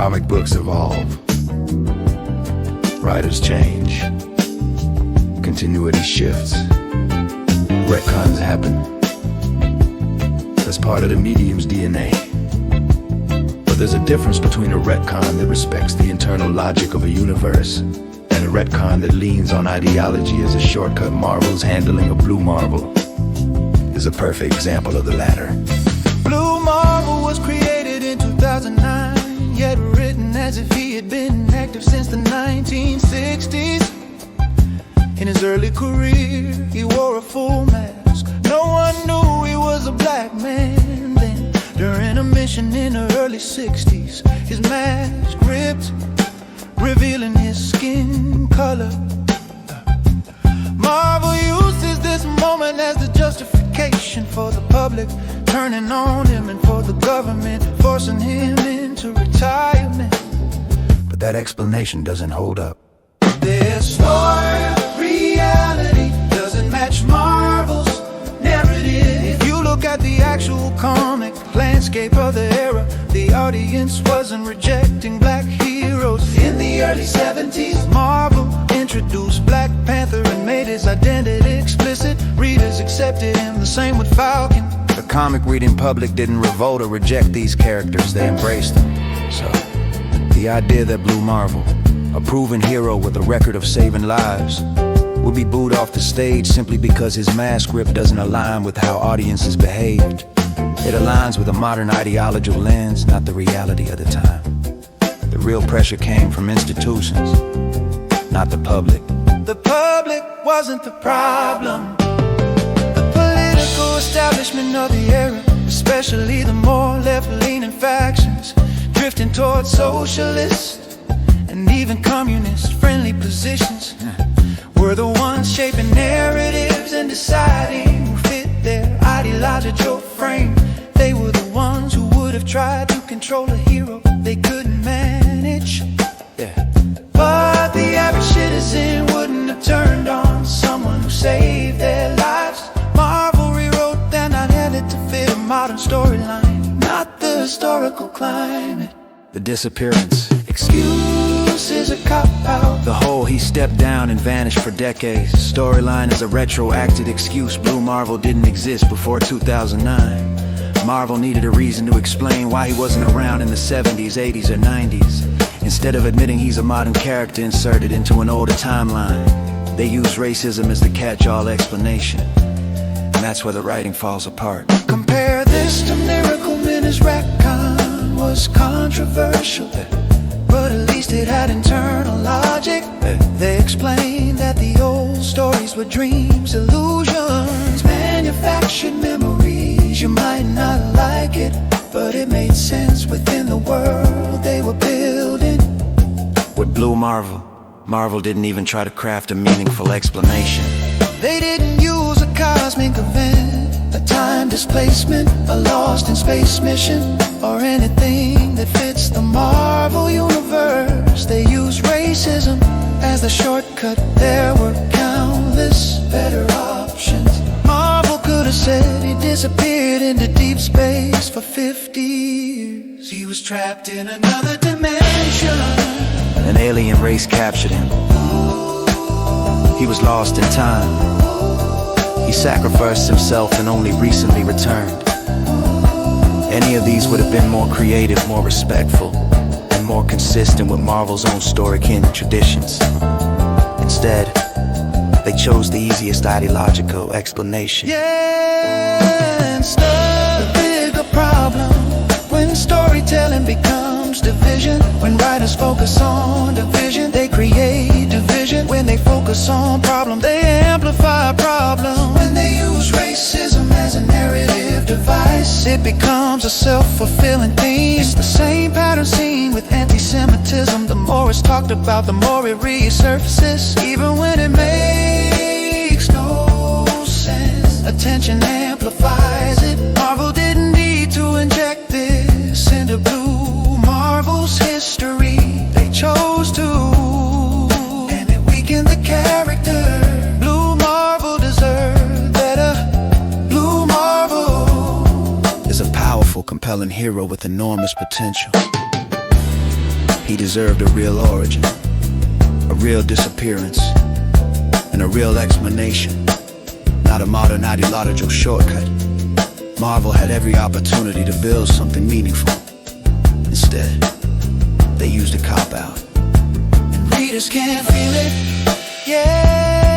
Comic books evolve. Writers change. Continuity shifts. Retcons happen. That's part of the medium's DNA. But there's a difference between a retcon that respects the internal logic of a universe and a retcon that leans on ideology as a shortcut. Marvel's handling of Blue Marvel is a perfect example of the latter. Blue Marvel was created in 2009, yet written as if he had been active since the 1960s. In his early career, he wore a full mask. No one knew he was a black man then. During a mission in the early 60s, his mask ripped, revealing his skin color. Marvel uses this moment as the justification for the public turning on him and for the government forcing him into retirement. But that explanation doesn't hold up. Their story of reality doesn't match Marvel's narrative. If you look at the actual comic landscape of the era, the audience wasn't rejecting black heroes. In the early 70s, Marvel introduced Black Panther and made his identity explicit. Readers accepted him, the same with Falcon. The comic reading public didn't revolt or reject these characters, they embraced them. So, the idea that Blue Marvel, a proven hero with a record of saving lives, would be booed off the stage simply because his mask rip doesn't align with how audiences behaved. It aligns with a modern ideological lens, not the reality of the time. The real pressure came from institutions, not the public. The public wasn't the problem. The political establishment of the era, especially the more left-leaning factions, drifting towards socialist and even communist-friendly positions, were the ones shaping narratives and deciding who fit their ideological frame. They were the ones who would have tried to control a hero they couldn't manage. But the average citizen wouldn't have turned on someone who saved their lives. Marvel rewrote that not handed to fit a modern storyline, not the historical climate. The disappearance. Excuse is a cop-out. The whole he stepped down and vanished for decades. Storyline is a retroactive excuse. Blue Marvel didn't exist before 2009. Marvel needed a reason to explain why he wasn't around in the 70s, 80s, or 90s. Instead of admitting he's a modern character inserted into an older timeline, they use racism as the catch-all explanation. And that's where the writing falls apart. Compare this to Miracle Minutes. Retcon was controversial, but at least it had internal logic. They explained that the old stories were dreams, illusions, manufactured memories. You might not like it, but it made sense within the world they were building. With Blue Marvel, Marvel didn't even try to craft a meaningful explanation. They didn't use a cosmic event, a time displacement, a lost in space mission, or anything that fits the Marvel universe. They used racism as the shortcut. There were countless better options. Marvel could have said he disappeared into deep space for 50 years. He was trapped in another dimension. An alien race captured him. He was lost in time. He sacrificed himself and only recently returned. Any of these would have been more creative, more respectful, and more consistent with Marvel's own story-kin traditions. Instead, they chose the easiest ideological explanation. Yeah, and still the bigger problem when storytelling becomes division. When writers focus on division, they create division. When they focus on problem, they amplify problem. When they use racism as a narrative device, it becomes a self-fulfilling theme. It's the same pattern seen with anti-Semitism. The more it's talked about, the more it resurfaces, even when it makes no sense. Attention amplifies it. Marvel didn't need to inject this into Blue Marvel's history. They chose to, and it weakened the character. Blue Marvel deserved better. Blue Marvel is a powerful, compelling hero with enormous potential. He deserved a real origin, a real disappearance, and a real explanation, not a modern ideological shortcut. Marvel had every opportunity to build something meaningful. Instead, they used a cop-out. And readers can't feel it, yeah.